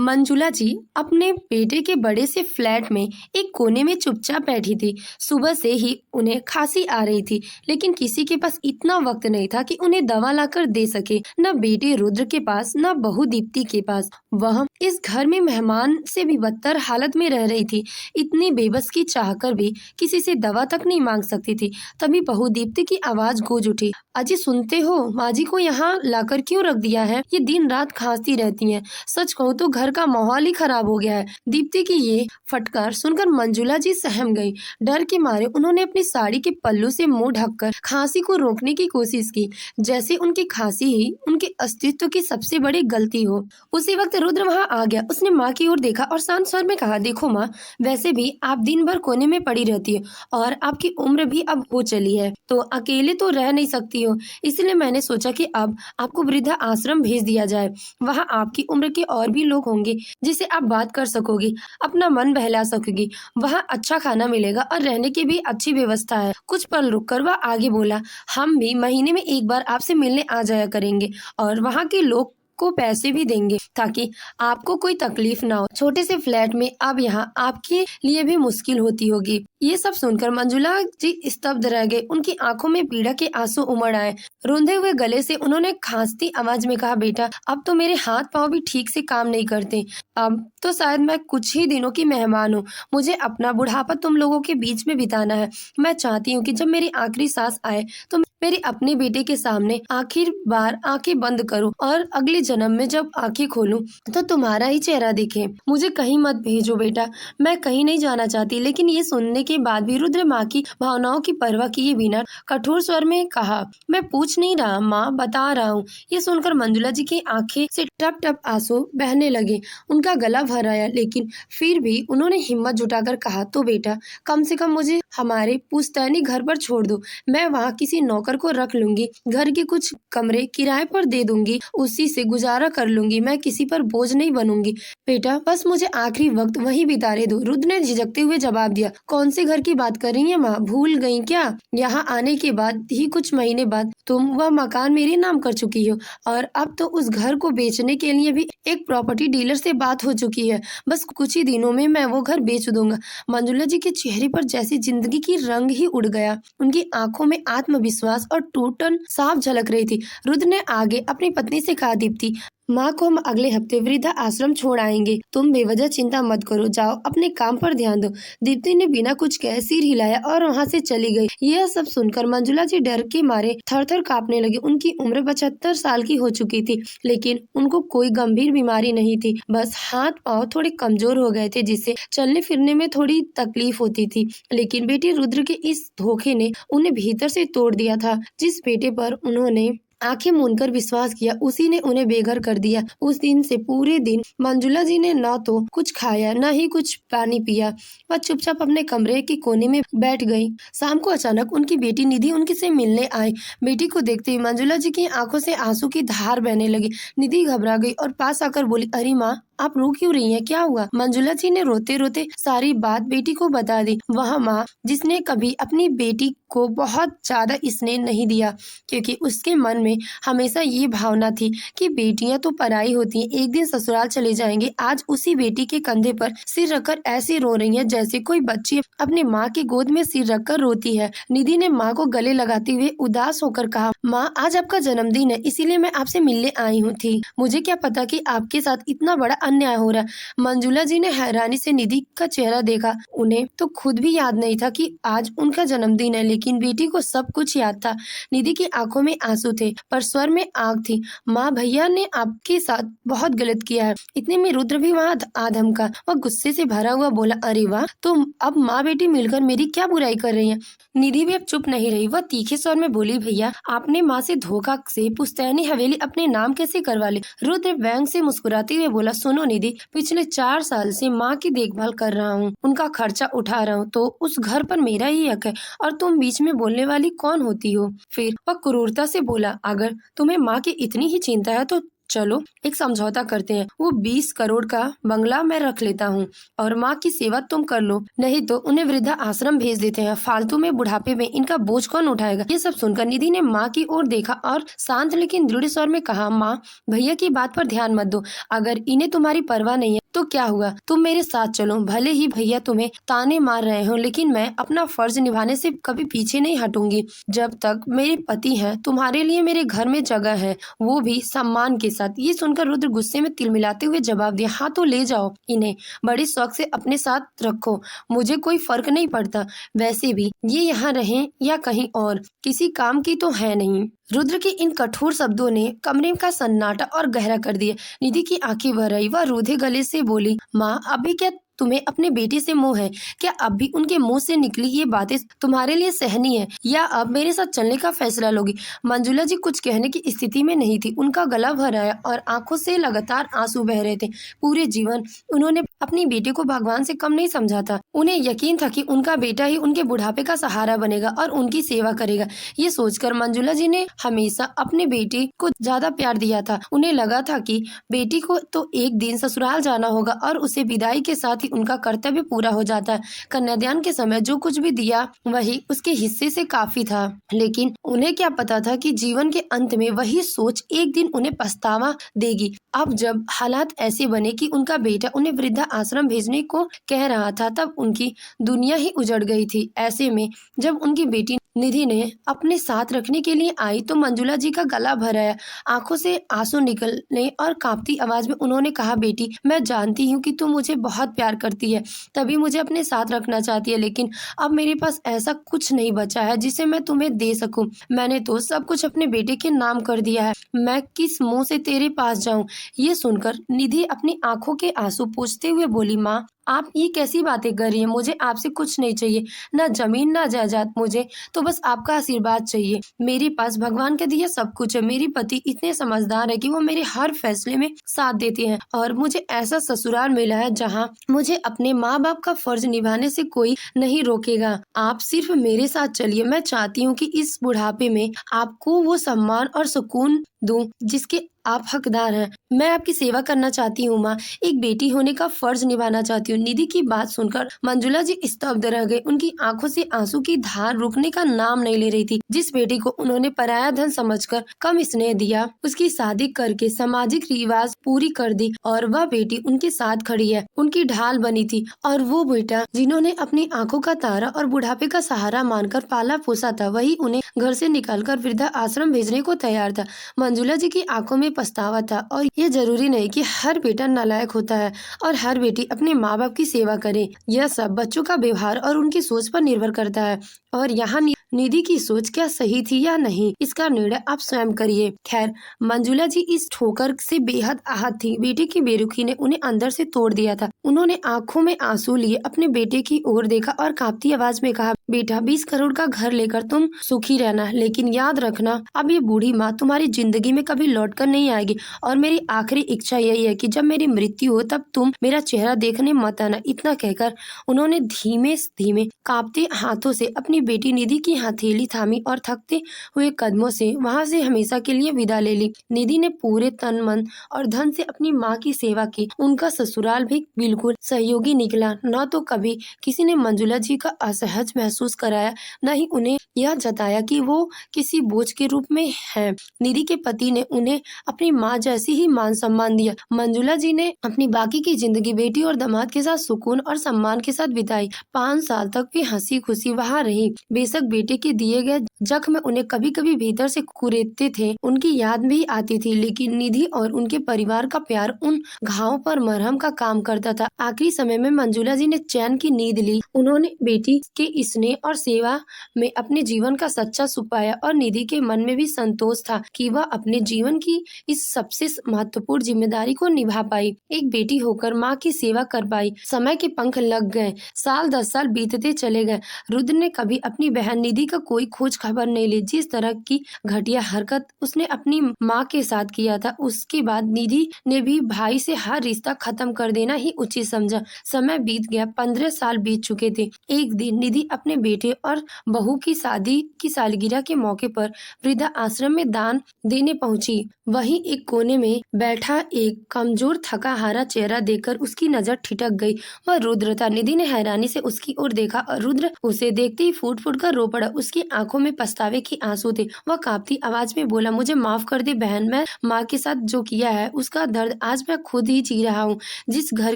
मंजुला जी अपने बेटे के बड़े से फ्लैट में एक कोने में चुपचाप बैठी थी। सुबह से ही उन्हें खांसी आ रही थी, लेकिन किसी के पास इतना वक्त नहीं था कि उन्हें दवा लाकर दे सके। न बेटे रुद्र के पास, न बहू दीप्ति के पास। वह इस घर में मेहमान से भी बदतर हालत में रह रही थी। इतनी बेबस की चाहकर भी किसी से दवा तक नहीं मांग सकती थी। तभी बहू दीप्ति की आवाज गूंज उठी। अजी सुनते हो, माँ जी को यहाँ लाकर क्यों रख दिया है? ये दिन रात खांसती रहती हैं। सच कहूँ तो घर का माहौल ही खराब हो गया है। दीप्ति की ये फटकार सुनकर मंजुला जी सहम गई। डर के मारे उन्होंने अपनी साड़ी के पल्लू से मुंह ढककर खांसी को रोकने की कोशिश की, जैसे उनकी खांसी ही उनके अस्तित्व की सबसे बड़ी गलती हो। उसी वक्त रुद्र वहां आ गया। उसने माँ की ओर देखा और शांत स्वर में कहा, देखो माँ, वैसे भी आप दिन भर कोने में पड़ी रहती है और आपकी उम्र भी अब हो चली है, तो अकेले तो रह नहीं सकती हो। इसलिए मैंने सोचा कि अब आपको वृद्धा आश्रम भेज दिया जाए। वहाँ आपकी उम्र के और भी लोग होंगे जिससे आप बात कर सकोगी, अपना मन बहला सकोगी। वहाँ अच्छा खाना मिलेगा और रहने की भी अच्छी व्यवस्था है। कुछ पल रुककर वह आगे बोला, हम भी महीने में एक बार आपसे मिलने आ जाया करेंगे और वहाँ के लोग को पैसे भी देंगे ताकि आपको कोई तकलीफ ना हो। छोटे से फ्लैट में अब यहाँ आपके लिए भी मुश्किल होती होगी। ये सब सुनकर मंजुला जी स्तब्ध रह गए। उनकी आंखों में पीड़ा के आंसू उमड़ आए। रूंधे हुए गले से उन्होंने खांसती आवाज में कहा, बेटा, अब तो मेरे हाथ पांव भी ठीक से काम नहीं करते। अब तो शायद मैं कुछ ही दिनों की मेहमान हूँ। मुझे अपना बुढ़ापा तुम लोगों के बीच में बिताना है। मैं चाहती हूँ कि जब मेरी आखिरी सांस आए तो मेरे अपने बेटे के सामने आखिर बार आंखें बंद करूं और अगले जन्म में जब आंखें खोलूं तो तुम्हारा ही चेहरा दिखे। मुझे कहीं मत भेजो बेटा, मैं कहीं नहीं जाना चाहती। लेकिन ये सुनने के बाद भी रुद्र माँ की भावनाओं की परवाह किए बिना कठोर स्वर में कहा, मैं पूछ नहीं रहा माँ, बता रहा हूँ। ये सुनकर मंजुला जी की आंखें से टप टप आंसू बहने लगे। उनका गला भर आया, लेकिन फिर भी उन्होंने हिम्मत जुटाकर कहा, तो बेटा, कम से कम मुझे हमारे पुश्तैनी घर पर छोड़ दो। मैं वहाँ किसी नौकर को रख लूंगी, घर के कुछ कमरे किराए पर दे दूंगी, उसी से गुजारा कर लूंगी। मैं किसी पर बोझ नहीं बनूंगी। बेटा, बस मुझे आखिरी वक्त वहीं बिताने दो। रुद्र ने झिझकते हुए जवाब दिया, कौन से घर की बात कर रही है माँ? भूल गई क्या? यहाँ आने के बाद ही कुछ महीने बाद तुम वह मकान मेरे नाम कर चुकी हो और अब तो उस घर को बेचने के लिए भी एक प्रॉपर्टी डीलर से बात हो चुकी है। बस कुछ ही दिनों में मैं वो घर बेच दूंगा। मंजुला जी के चेहरे पर जैसी जिंदगी की रंग ही उड़ गया। उनकी आंखों में आत्मविश्वास और टूटन साफ झलक रही थी। रुद्र ने आगे अपनी पत्नी से कहा, दीप्ति, माँ को हम अगले हफ्ते वृद्धा आश्रम छोड़ आएंगे। तुम बेवजह चिंता मत करो, जाओ अपने काम पर ध्यान दो। दीप्ति ने बिना कुछ कहे सिर हिलाया और वहाँ से चली गई। यह सब सुनकर मंजुला जी डर के मारे थर थर कांपने लगी। उनकी उम्र 75 साल की हो चुकी थी, लेकिन उनको कोई गंभीर बीमारी नहीं थी। बस हाथ पाँव थोड़े कमजोर हो गए थे, जिससे चलने फिरने में थोड़ी तकलीफ होती थी। लेकिन बेटे रुद्र के इस धोखे ने उन्हें भीतर से तोड़ दिया था। जिस बेटे पर उन्होंने आंखें मूंदकर विश्वास किया, उसी ने उन्हें बेघर कर दिया। उस दिन से पूरे दिन मंजुला जी ने न तो कुछ खाया, न ही कुछ पानी पिया। वह चुपचाप अपने कमरे के कोने में बैठ गई। शाम को अचानक उनकी बेटी निधि उनके से मिलने आई। बेटी को देखते ही मंजुला जी की आंखों से आंसू की धार बहने लगी। निधि घबरा गई और पास आकर बोली, अरे माँ, आप रो क्यों रही हैं? क्या हुआ? मंजुला जी ने रोते रोते सारी बात बेटी को बता दी। वह माँ जिसने कभी अपनी बेटी को बहुत ज्यादा स्नेह नहीं दिया, क्योंकि उसके मन में हमेशा ये भावना थी कि बेटियां तो पराई होती हैं, एक दिन ससुराल चले जाएंगे। आज उसी बेटी के कंधे पर सिर रखकर ऐसे रो रही है जैसे कोई बच्ची अपने माँ की गोद में सिर रखकर रोती है। निधि ने माँ को गले लगाते हुए उदास होकर कहा, माँ, आज आपका जन्मदिन है, इसीलिए मैं आपसे मिलने आई हूँ थी। मुझे क्या पता कि आपके साथ इतना बड़ा अन्याय हो रहा। मंजुला जी ने हैरानी से निधि का चेहरा देखा। उन्हें तो खुद भी याद नहीं था कि आज उनका जन्मदिन है, लेकिन बेटी को सब कुछ याद था। निधि की आंखों में आंसू थे पर स्वर में आग थी। माँ, भैया ने आपके साथ बहुत गलत किया है। इतने में रुद्र भी वहाँ आधम का। वह गुस्से से भरा हुआ बोला, अरे वाह, तुम अब माँ बेटी मिलकर मेरी क्या बुराई कर रही हैं? निधि भी अब चुप नहीं रही। वह तीखे स्वर में बोली, भैया, आपने माँ से धोखा से पुश्तैनी हवेली अपने नाम कैसे करवा ली? रुद्र व्यंग से मुस्कुराते हुए बोला, सुनो निधि, पिछले 4 साल से माँ की देखभाल कर रहा हूँ, उनका खर्चा उठा रहा हूँ, तो उस घर पर मेरा ही हक है और तुम बीच में बोलने वाली कौन होती हो? फिर वह क्रूरता से बोला, अगर तुम्हें माँ की इतनी ही चिंता है तो चलो एक समझौता करते हैं, वो 20 करोड़ का बंगला मैं रख लेता हूँ और माँ की सेवा तुम कर लो, नहीं तो उन्हें वृद्धा आश्रम भेज देते हैं। फालतू में बुढ़ापे में इनका बोझ कौन उठाएगा। ये सब सुनकर निधि ने माँ की ओर देखा और शांत लेकिन दृढ़ स्वर में कहा, माँ भैया की बात पर ध्यान मत दो, अगर इन्हें तुम्हारी परवाह नहीं है तो क्या हुआ, तुम मेरे साथ चलो। भले ही भैया तुम्हें ताने मार रहे हो, लेकिन मैं अपना फर्ज निभाने से कभी पीछे नहीं हटूंगी। जब तक मेरे पति हैं तुम्हारे लिए मेरे घर में जगह है, वो भी सम्मान के साथ। ये सुनकर रुद्र गुस्से में तिलमिलाते हुए जवाब दिया, हाँ तो ले जाओ इन्हें, बड़े शौक से अपने साथ रखो, मुझे कोई फर्क नहीं पड़ता। वैसे भी ये यहाँ रहें या कहीं और, किसी काम की तो है नहीं। रुद्र के इन कठोर शब्दों ने कमरे का सन्नाटा और गहरा कर दिया। निधि की आंखें भर आई, वह रूधे गले से बोली, माँ अभी क्या तुम्हें अपने बेटे से मोह है? क्या अब भी उनके मुंह से निकली ये बातें तुम्हारे लिए सहनी है, या अब मेरे साथ चलने का फैसला लोगी? मंजुला जी कुछ कहने की स्थिति में नहीं थी, उनका गला भर आया और आंखों से लगातार आंसू बह रहे थे। पूरे जीवन उन्होंने अपनी बेटे को भगवान से कम नहीं समझा था। उन्हें यकीन था कि उनका बेटा ही उनके बुढ़ापे का सहारा बनेगा और उनकी सेवा करेगा। ये सोचकर मंजुला जी ने हमेशा अपने बेटे को ज्यादा प्यार दिया था। उन्हें लगा था कि बेटी को तो एक दिन ससुराल जाना होगा और उसे विदाई के साथ ही उनका कर्तव्य पूरा हो जाता है। कन्यादान के समय जो कुछ भी दिया वही उसके हिस्से से काफी था, लेकिन उन्हें क्या पता था कि जीवन के अंत में वही सोच एक दिन उन्हें पछतावा देगी। अब जब हालात ऐसे बने कि उनका बेटा उन्हें वृद्धा आश्रम भेजने को कह रहा था, तब उनकी दुनिया ही उजड़ गई थी। ऐसे में जब उनकी बेटी निधि ने अपने साथ रखने के लिए आई तो मंजुला जी का गला भर आया, आंखों से आंसू निकलने और कांपती आवाज में उन्होंने कहा, बेटी मैं जानती हूँ कि तुम मुझे बहुत प्यार करती है, तभी मुझे अपने साथ रखना चाहती है, लेकिन अब मेरे पास ऐसा कुछ नहीं बचा है जिसे मैं तुम्हें दे सकूं। मैंने तो सब कुछ अपने बेटे के नाम कर दिया है, मैं किस मुंह से तेरे पास जाऊं? ये सुनकर निधि अपनी आंखों के आंसू पोंछते हुए बोली, माँ आप ये कैसी बातें कर रही हैं? मुझे आपसे कुछ नहीं चाहिए, ना जमीन ना जायदाद, मुझे तो बस आपका आशीर्वाद चाहिए। मेरे पास भगवान का दिया सब कुछ है। मेरे पति इतने समझदार है कि वो मेरे हर फैसले में साथ देते हैं और मुझे ऐसा ससुराल मिला है जहाँ मुझे अपने माँ बाप का फर्ज निभाने से कोई नहीं रोकेगा। आप सिर्फ मेरे साथ चलिए। मैं चाहती हूँ कि इस बुढ़ापे में आपको वो सम्मान और सुकून दूं जिसके आप हकदार हैं। मैं आपकी सेवा करना चाहती हूँ माँ, एक बेटी होने का फर्ज निभाना चाहती हूँ। निधि की बात सुनकर मंजुला जी स्तब्ध रह गए। उनकी आंखों से आंसू की धार रुकने का नाम नहीं ले रही थी। जिस बेटी को उन्होंने पराया धन समझकर कम स्नेह दिया, उसकी शादी करके सामाजिक रिवाज पूरी कर दी और वह बेटी उनके साथ खड़ी है, उनकी ढाल बनी थी। और वो बेटा जिन्होंने अपनी आंखों का तारा और बुढ़ापे का सहारा मानकर पाला पोसा था, वही उन्हें घर से निकालकर वृद्धा आश्रम भेजने को तैयार था। मंजुला जी की आंखों में पछतावा था। और ये जरूरी नहीं कि हर बेटा नालायक होता है और हर बेटी अपने माँ बाप की सेवा करे। यह सब बच्चों का व्यवहार और उनकी सोच पर निर्भर करता है। और यहाँ निधि की सोच क्या सही थी या नहीं, इसका निर्णय आप स्वयं करिए। खैर, मंजुला जी इस ठोकर से बेहद आहत थी। बेटे की बेरुखी ने उन्हें अंदर से तोड़ दिया था। उन्होंने आंखों में आंसू लिए अपने बेटे की ओर देखा और कांपती आवाज में कहा, बेटा 20 करोड़ का घर लेकर तुम सुखी रहना, लेकिन याद रखना अब ये बूढ़ी माँ तुम्हारी जिंदगी में कभी लौट कर नहीं आएगी और मेरी आखिरी इच्छा यही है कि जब मेरी मृत्यु हो तब तुम मेरा चेहरा देखने मत आना। इतना कहकर उन्होंने धीमे धीमे कांपते हाथों से अपनी बेटी निधि की हथेली थामी और थकते हुए कदमों से वहां से हमेशा के लिए विदा ले ली। निधि ने पूरे तन मन और धन से अपनी माँ की सेवा की। उनका ससुराल भी बिल्कुल सहयोगी निकला। न तो कभी किसी ने मंजुला जी का असहज महसूस कराया, न ही उन्हें यह जताया कि वो किसी बोझ के रूप में है। निधि के पति ने उन्हें अपनी माँ जैसी ही मान सम्मान दिया। मंजुला जी ने अपनी बाकी की जिंदगी बेटी और दामाद के साथ सुकून और सम्मान के साथ बिताई। 5 साल तक भी हंसी खुशी वहाँ रही। बेशक बेटे के दिए गए जख्म उन्हें कभी कभी भीतर से कुरेदते थे, उनकी याद भी आती थी, लेकिन निधि और उनके परिवार का प्यार उन घावों पर मरहम का काम करता था। आखिरी समय में मंजुला जी ने चैन की नींद ली। उन्होंने बेटी के स्नेह और सेवा में अपने जीवन का सच्चा सुख पाया और निधि के मन में भी संतोष था कि वह अपने जीवन की इस सबसे महत्वपूर्ण जिम्मेदारी को निभा पाई। एक बेटी होकर माँ की सेवा कर पाई। आई। समय के पंख लग गए। साल 10 साल बीतते चले गए। रुद्र ने कभी अपनी बहन निधि का कोई खोज खबर नहीं ली। जिस तरह की घटिया हरकत उसने अपनी माँ के साथ किया था, उसके बाद निधि ने भी भाई से हर रिश्ता खत्म कर देना ही उचित समझा। समय बीत गया। 15 साल बीत चुके थे। एक दिन निधि अपने बेटे और बहू की शादी की सालगिरह के मौके पर वृद्धा आश्रम में दान देने पहुंची। वहीं एक कोने में बैठा एक कमजोर थका हारा चेहरा देखकर उसकी नजर ठिठक गई। वह रुद्र था। निधि ने हैरानी से उसकी ओर देखा और रुद्र उसे देखते ही फूट फूट कर रो पड़ा। उसकी आंखों में पछतावे के आंसू थे। वह कांपती आवाज में बोला, मुझे माफ कर दे बहन, मैं माँ के साथ जो किया है उसका दर्द आज मैं खुद ही जी रहा हूँ। जिस घर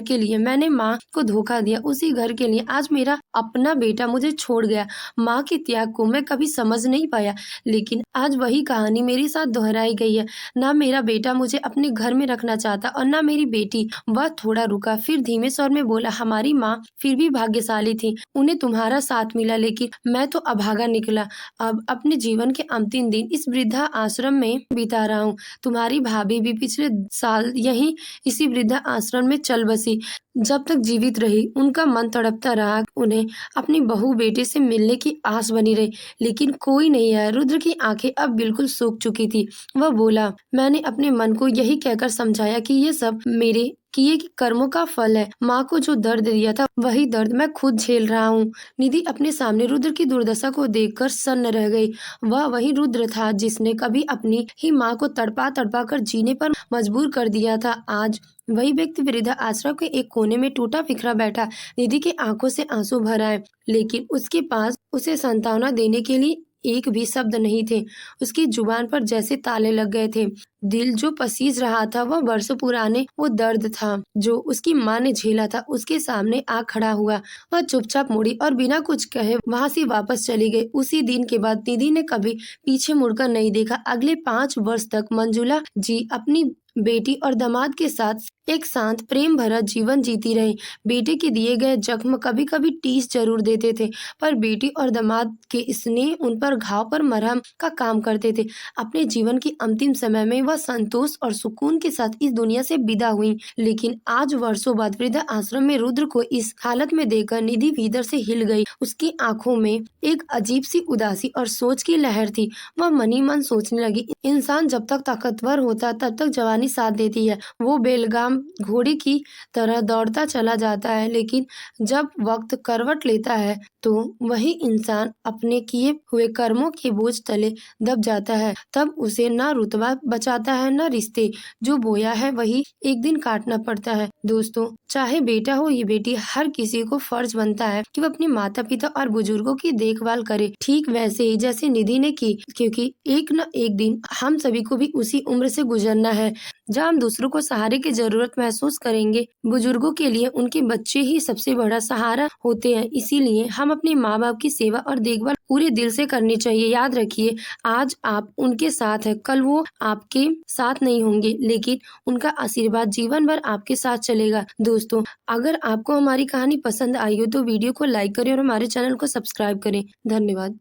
के लिए मैंने माँ को धोखा दिया, उसी घर के लिए आज मेरा अपना बेटा मुझे छोड़ गया। माँ के त्याग को मैं कभी समझ नहीं पाया, लेकिन आज वही कहानी मेरे साथ दोहराई गई है। ना मेरा बेटा मुझे अपने घर में रखना चाहता और ना मेरी बेटी। वह थोड़ा रुका, फिर धीमे स्वर में बोला, हमारी माँ फिर भी भाग्यशाली थी, उन्हें तुम्हारा साथ मिला, लेकिन मैं तो अभागा निकला। अब अपने जीवन के अंतिम दिन इस वृद्धा आश्रम में बिता रहा हूँ। तुम्हारी भाभी भी पिछले साल यहीं इसी वृद्धा आश्रम में चल बसी। जब तक जीवित रही उनका मन तड़पता रहा। उन्हें अपनी बहू बेटे से मिलने की आस बनी रही, लेकिन कोई नहीं आया। रुद्र की आंखें अब बिल्कुल सूख चुकी थी। वह बोला, मैंने अपने मन को यही कहकर समझाया कि ये सब मेरे किए के कर्मों का फल है। माँ को जो दर्द दिया था वही दर्द मैं खुद झेल रहा हूँ। निधि अपने सामने रुद्र की दुर्दशा को देखकर सन्न रह गई। वह वही रुद्र था जिसने कभी अपनी ही माँ को तड़पा तड़पा कर जीने पर मजबूर कर दिया था। आज वही व्यक्ति वृद्धा आश्रम के एक कोने में टूटा बिखरा बैठा। निधि की आंखों से आंसू भर आए, लेकिन उसके पास उसे सांत्वना देने के लिए एक भी शब्द नहीं थे। उसकी जुबान पर जैसे ताले लग गए थे। दिल जो पसीज रहा था वह वर्षों पुराने वो दर्द था जो उसकी माँ ने झेला था। उसके सामने आ खड़ा हुआ। वह चुपचाप मुड़ी और बिना कुछ कहे वहां से वापस चली गई। उसी दिन के बाद निधि ने कभी पीछे मुड़कर नहीं देखा। अगले 5 वर्ष तक मंजुला जी अपनी बेटी और दामाद के साथ एक शांत प्रेम भरा जीवन जीती रही। बेटे के दिए गए जख्म कभी कभी टीस जरूर देते थे, पर बेटी और दामाद के स्नेह उन पर घाव पर मरहम का काम करते थे। अपने जीवन के अंतिम समय में वह संतोष और सुकून के साथ इस दुनिया से विदा हुई। लेकिन आज वर्षों बाद वृद्धा आश्रम में रुद्र को इस हालत में देखकर निधि भीतर से हिल गई। उसकी आंखों में एक अजीब सी उदासी और सोच की लहर थी। वह मनी मन सोचने लगी, इंसान जब तक ताकतवर होता तब तक जवानी साथ देती है। वो बेलगाम घोड़े की तरह दौड़ता चला जाता है, लेकिन जब वक्त करवट लेता है तो वही इंसान अपने किए हुए कर्मों के बोझ तले दब जाता है। तब उसे न रुतबा बचाता है न रिश्ते। जो बोया है वही एक दिन काटना पड़ता है। दोस्तों, चाहे बेटा हो या बेटी, हर किसी को फर्ज बनता है कि वो अपने माता पिता और बुजुर्गों की देखभाल करे, ठीक वैसे ही जैसे निधि ने की, क्योंकि एक न एक दिन हम सभी को भी उसी उम्र से गुजरना है जहाँ हम दूसरों को सहारे की जरूरत महसूस करेंगे। बुजुर्गों के लिए उनके बच्चे ही सबसे बड़ा सहारा होते हैं, इसीलिए हम अपने माँ बाप की सेवा और देखभाल पूरे दिल से करनी चाहिए। याद रखिए, आज आप उनके साथ है, कल वो आपके साथ नहीं होंगे, लेकिन उनका आशीर्वाद जीवन भर आपके साथ चलेगा। दोस्तों, अगर आपको हमारी कहानी पसंद आई हो तो वीडियो को लाइक करें और हमारे चैनल को सब्सक्राइब करें। धन्यवाद।